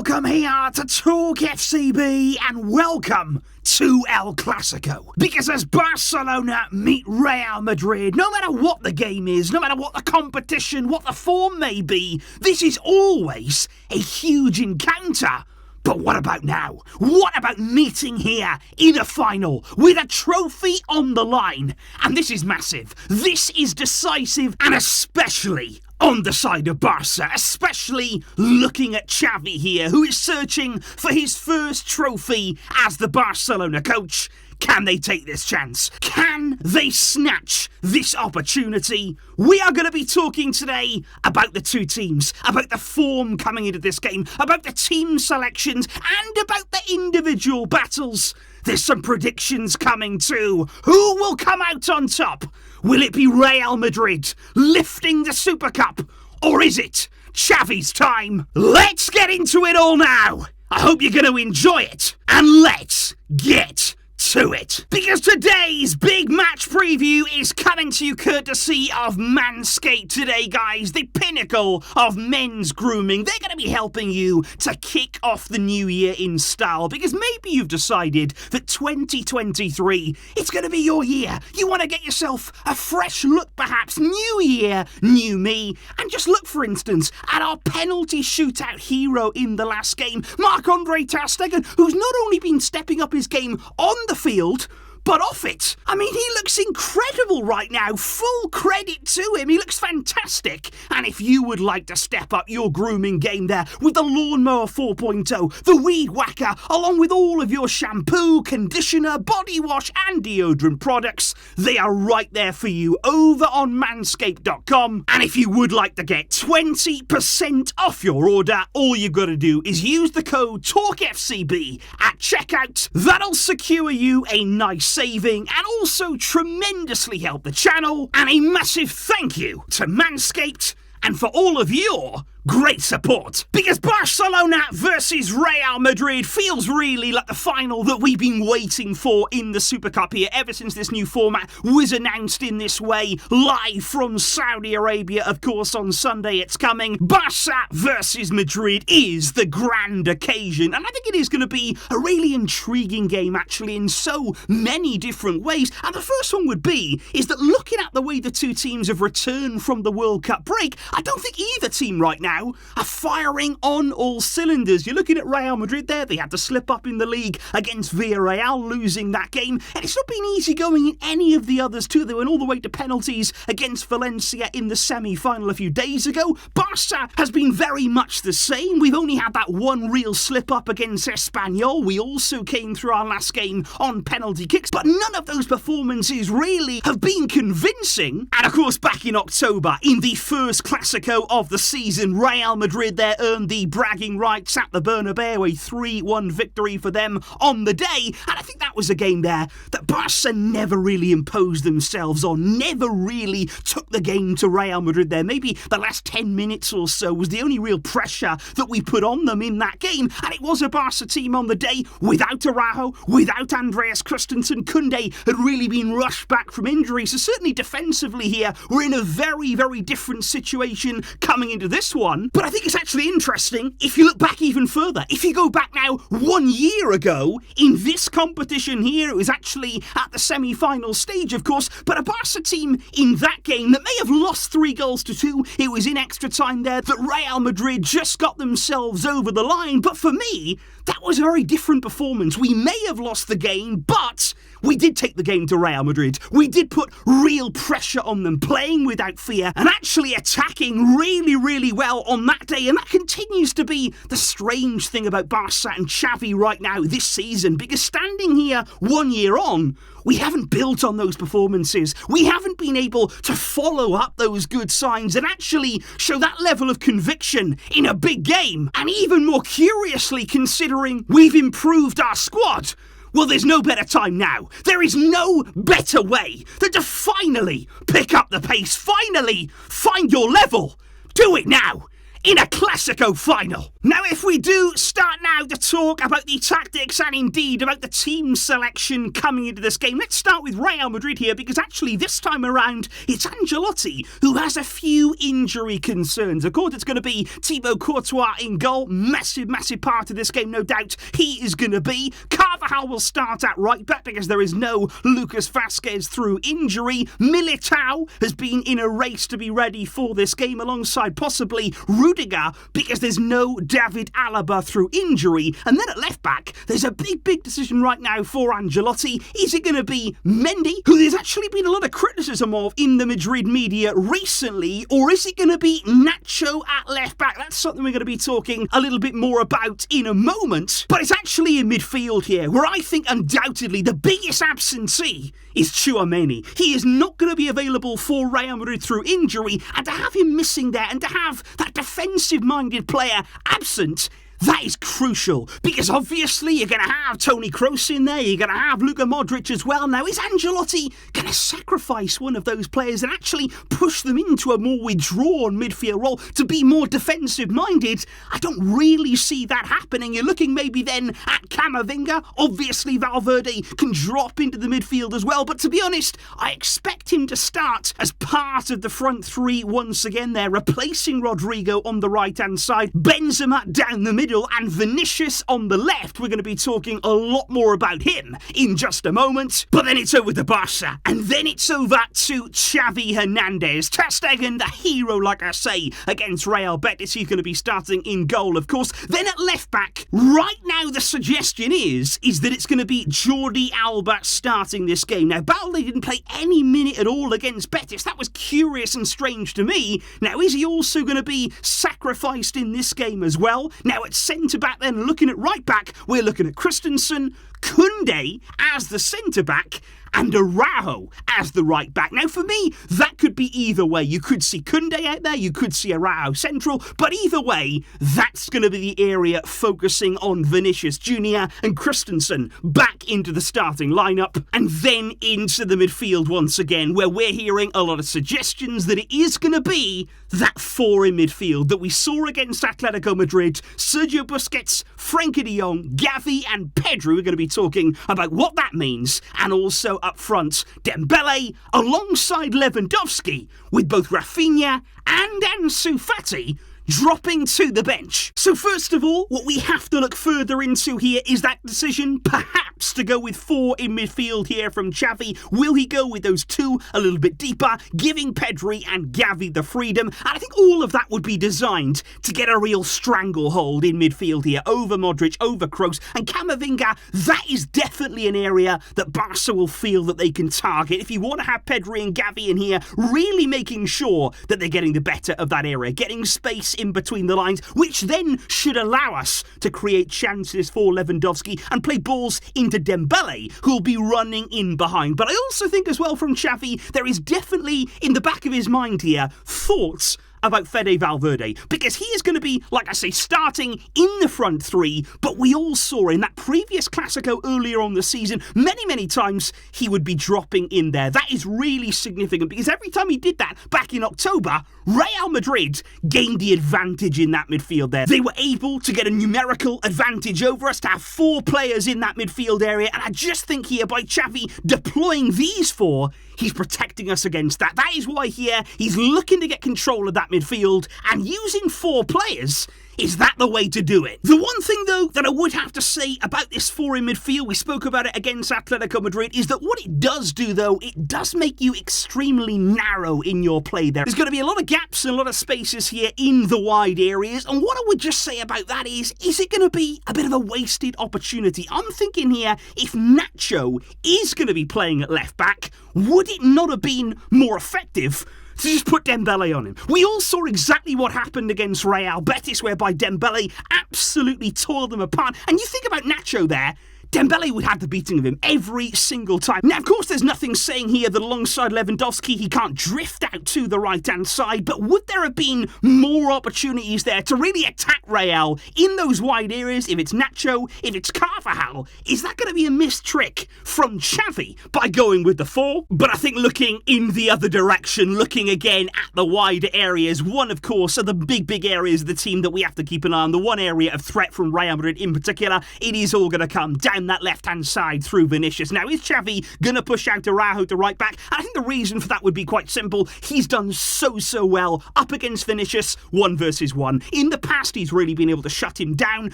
Welcome here to TalkFCB and welcome to El Clásico. Because as Barcelona meet Real Madrid, no matter what the game is, no matter what the competition, what the form may be, this is always a huge encounter. But what about now? What about meeting here in a final with a trophy on the line? And this is massive. This is decisive, and especially on the side of Barca, especially looking at Xavi here, who is searching for his first trophy as the Barcelona coach. Can they take this chance? Can they snatch this opportunity? We are going to be talking today about the two teams, about the form coming into this game, about the team selections, and about the individual battles. There's some predictions coming too. Who will come out on top? Will it be Real Madrid lifting the Super Cup? Or is it Xavi's time? Let's get into it all now. I hope you're going to enjoy it. And let's get to it. Because today's big match preview is coming to you courtesy of Manscaped today, guys. The pinnacle of men's grooming. They're going to be helping you to kick off the new year in style. Because maybe you've decided that 2023, it's going to be your year. You want to get yourself a fresh look, perhaps. New year, new me. And just look, for instance, at our penalty shootout hero in the last game, Marc-Andre ter Stegen, who's not only been stepping up his game on the field, but off it. I mean, he looks incredible right now. Full credit to him. He looks fantastic. And if you would like to step up your grooming game there with the Lawnmower 4.0, the Weed Whacker, along with all of your shampoo, conditioner, body wash, and deodorant products, they are right there for you over on manscaped.com. And if you would like to get 20% off your order, all you've got to do is use the code TalkFCB at checkout. That'll secure you a nice saving and also tremendously help the channel. And a massive thank you to Manscaped and for all of your great support. Because Barcelona versus Real Madrid feels really like the final that we've been waiting for in the Super Cup here ever since this new format was announced in this way, live from Saudi Arabia, of course, on Sunday it's coming. Barça versus Madrid is the grand occasion, and I think it is going to be a really intriguing game, actually, in so many different ways. And the first one would be, is that looking at the way the two teams have returned from the World Cup break, I don't think either team right now are firing on all cylinders. You're looking at Real Madrid there. They had to slip up in the league against Villarreal, losing that game. And it's not been easy going in any of the others too. They went all the way to penalties against Valencia in the semi-final a few days ago. Barca has been very much the same. We've only had that one real slip up against Espanyol. We also came through our last game on penalty kicks, but none of those performances really have been convincing. And of course, back in October, in the first Clásico of the season, Real Madrid there earned the bragging rights at the Bernabeu, a 3-1 victory for them on the day. And I think that was a game there that Barca never really imposed themselves on, never really took the game to Real Madrid there. Maybe the last 10 minutes or so was the only real pressure that we put on them in that game. And it was a Barca team on the day without Araujo, without Andreas Christensen. Koundé had really been rushed back from injury. So certainly defensively here, we're in a very, very different situation coming into this one. But I think it's actually interesting if you look back even further. If you go back now 1 year ago, in this competition here, it was actually at the semi-final stage, of course, but a Barca team in that game that may have lost 3-2. It was in extra time there that Real Madrid just got themselves over the line. But for me, that was a very different performance. We may have lost the game, but we did take the game to Real Madrid. We did put real pressure on them, playing without fear and actually attacking really, really well on that day. And that continues to be the strange thing about Barca and Xavi right now this season, because standing here 1 year on, we haven't built on those performances. We haven't been able to follow up those good signs and actually show that level of conviction in a big game. And even more curiously, considering we've improved our squad, well, there's no better time now. There is no better way than to finally pick up the pace, finally find your level. Do it now. in a Clásico final. Now, if we do start now to talk about the tactics and indeed about the team selection coming into this game, let's start with Real Madrid here, because actually this time around it's Ancelotti who has a few injury concerns. Of course, it's going to be Thibaut Courtois in goal. Massive part of this game, no doubt. He is going to be. Carvajal will start at right back because there is no Lucas Vázquez through injury. Militao has been in a race to be ready for this game alongside possibly Rudiger because there's no David Alaba through injury. And then at left back, there's a big decision right now for Ancelotti. Is it going to be Mendy, who there's actually been a lot of criticism of in the Madrid media recently, or is it going to be Nacho at left back? That's something we're going to be talking a little bit more about in a moment. But it's actually in midfield here, where I think undoubtedly the biggest absentee is Tchouaméni. He is not going to be available for Real Madrid through injury, and to have him missing there and to have that defensive-minded player absent, that is crucial, because obviously you're going to have Toni Kroos in there, you're going to have Luka Modric as well. Now, is Ancelotti going to sacrifice one of those players and actually push them into a more withdrawn midfield role to be more defensive-minded? I don't really see that happening. You're looking maybe then at Camavinga. Obviously, Valverde can drop into the midfield as well, but to be honest, I expect him to start as part of the front three once again there, replacing Rodrigo on the right-hand side, Benzema down the middle, and Vinicius on the left. We're going to be talking a lot more about him in just a moment. But then it's over to Barça, and then it's over to Xavi Hernandez. Ter Stegen, the hero, like I say, against Real Betis. He's going to be starting in goal, of course. Then at left back, right now the suggestion is that it's going to be Jordi Alba starting this game. Now, Balde didn't play any minute at all against Betis. That was curious and strange to me. Now, is he also going to be sacrificed in this game as well? Now, at centre-back then, looking at right-back, we're looking at Christensen, Koundé as the centre-back, and Araujo as the right back. Now, for me, that could be either way. You could see Koundé out there, you could see Araujo central, but either way, that's going to be the area focusing on Vinicius Jr. and Christensen back into the starting lineup, and then into the midfield once again, where we're hearing a lot of suggestions that it is going to be that four in midfield that we saw against Atletico Madrid. Sergio Busquets, Frenkie de Jong, Xavi and Pedri. We're going to be talking about what that means, and also up front, Dembélé alongside Lewandowski, with both Rafinha and Ansu Fati dropping to the bench. So first of all, what we have to look further into here is that decision perhaps to go with four in midfield here from Xavi. Will he go with those two a little bit deeper, giving Pedri and Xavi the freedom? And I think all of that would be designed to get a real stranglehold in midfield here over Modric, over Kroos and Camavinga. That is definitely an area that Barca will feel that they can target. If you want to have Pedri and Xavi in here, really making sure that they're getting the better of that area, getting space in between the lines, which then should allow us to create chances for Lewandowski and play balls into Dembélé, who'll be running in behind. But I also think as well from Xavi, there is definitely in the back of his mind here thoughts about Fede Valverde, because he is going to be, like I say, starting in the front three, but we all saw in that previous Clásico earlier on the season, many times he would be dropping in there. That is really significant, because every time he did that back in October, Real Madrid gained the advantage in that midfield there. They were able to get a numerical advantage over us, to have four players in that midfield area, and I just think here by Xavi deploying these four, he's protecting us against that. That is why here he's looking to get control of that midfield, and using four players, is that the way to do it? The one thing, though, that I would have to say about this four in midfield, we spoke about it against Atletico Madrid, is that what it does do, though, it does make you extremely narrow in your play there. There's going to be a lot of gaps and a lot of spaces here in the wide areas, and what I would just say about that is it going to be a bit of a wasted opportunity? I'm thinking here, if Nacho is going to be playing at left back, would it not have been more effective to just put Dembélé on him? We all saw exactly what happened against Real Betis, whereby Dembélé absolutely tore them apart. And you think about Nacho there, Dembélé would have the beating of him every single time. Now, of course, there's nothing saying here that alongside Lewandowski, he can't drift out to the right-hand side, but would there have been more opportunities there to really attack Real in those wide areas? If it's Nacho, if it's Carvajal, is that going to be a missed trick from Xavi by going with the 4? But I think looking in the other direction, looking again at the wider areas, one, of course, of the big areas of the team that we have to keep an eye on, the one area of threat from Real Madrid in particular, it is all going to come down that left-hand side through Vinicius. Now, is Xavi going to push out Araujo to right back? I think the reason for that would be quite simple. He's done so well up against Vinicius, 1 versus 1. In the past, he's really been able to shut him down,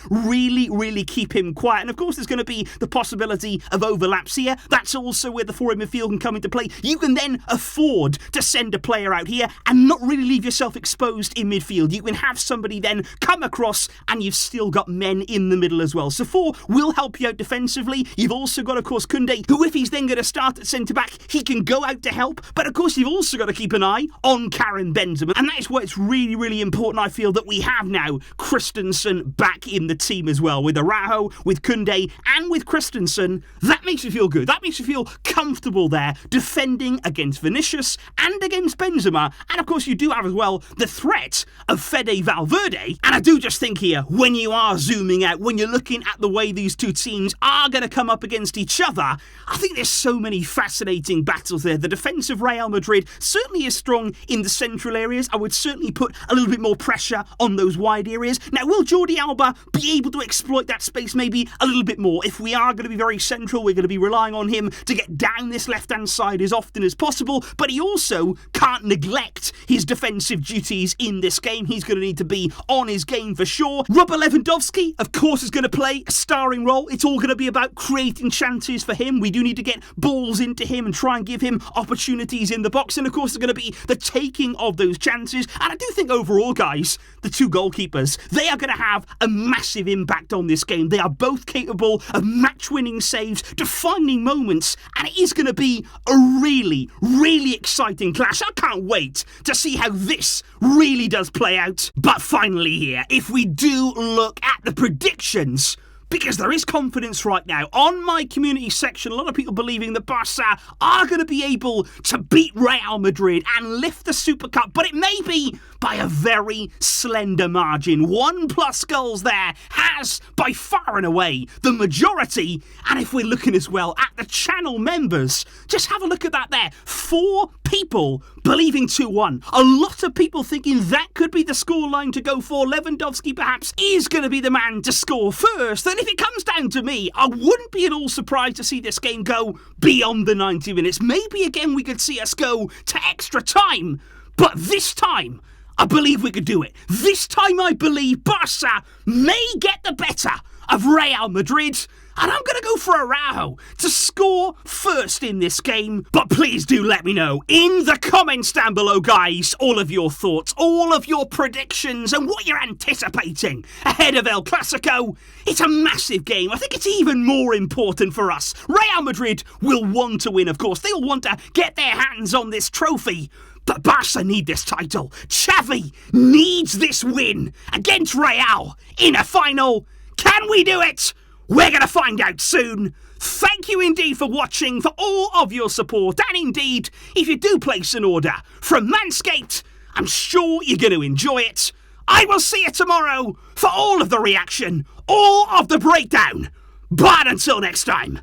really keep him quiet. And of course, there's going to be the possibility of overlaps here. That's also where the forward midfield can come into play. You can then afford to send a player out here and not really leave yourself exposed in midfield. You can have somebody then come across and you've still got men in the middle as well. So 4 will help you out defensively. You've also got, of course, Koundé, who if he's then going to start at centre-back, he can go out to help. But of course, you've also got to keep an eye on Karim Benzema. And that is why it's really important, I feel, that we have now Christensen back in the team as well. With Araujo, with Koundé, and with Christensen, that makes me feel good. That makes me feel comfortable there, defending against Vinicius and against Benzema. And of course, you do have as well the threat of Fede Valverde. And I do just think here, when you are zooming out, when you're looking at the way these two teams are going to come up against each other, I think there's so many fascinating battles there. The defence of Real Madrid certainly is strong in the central areas. I would certainly put a little bit more pressure on those wide areas. Now, will Jordi Alba be able to exploit that space maybe a little bit more? If we are going to be very central, we're going to be relying on him to get down this left-hand side as often as possible, but he also can't neglect his defensive duties in this game. He's going to need to be on his game for sure. Robert Lewandowski, of course, is going to play a starring role. It's all going to be about creating chances for him. We do need to get balls into him and try and give him opportunities in the box, and of course, there's going to be the taking of those chances. And I do think overall, guys, the two goalkeepers, they are going to have a massive impact on this game. They are both capable of match-winning saves, defining moments, and it is going to be a really exciting clash. I can't wait to see how this really does play out. But finally here, if we do look at the predictions, because there is confidence right now on my community section, a lot of people believing that Barça are going to be able to beat Real Madrid and lift the Super Cup, but it may be by a very slender margin. 1+ goals there has by far and away the majority. And if we're looking as well at the channel members, just have a look at that there. 4 people believing 2-1. A lot of people thinking that could be the scoreline to go for. Lewandowski perhaps is going to be the man to score first. And if it comes down to me, I wouldn't be at all surprised to see this game go beyond the 90 minutes. Maybe again we could see us go to extra time. But this time, I believe we could do it. This time I believe Barça may get the better of Real Madrid. And I'm going to go for Araujo to score first in this game. But please do let me know in the comments down below, guys, all of your thoughts, all of your predictions, and what you're anticipating ahead of El Clásico. It's a massive game. I think it's even more important for us. Real Madrid will want to win, of course. They'll want to get their hands on this trophy. But Barça need this title. Xavi needs this win against Real in a final. Can we do it? We're going to find out soon. Thank you indeed for watching, for all of your support, and indeed, if you do place an order from Manscaped, I'm sure you're going to enjoy it. I will see you tomorrow for all of the reaction, all of the breakdown. But until next time,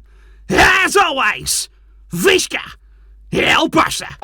as always, Visca El Barça.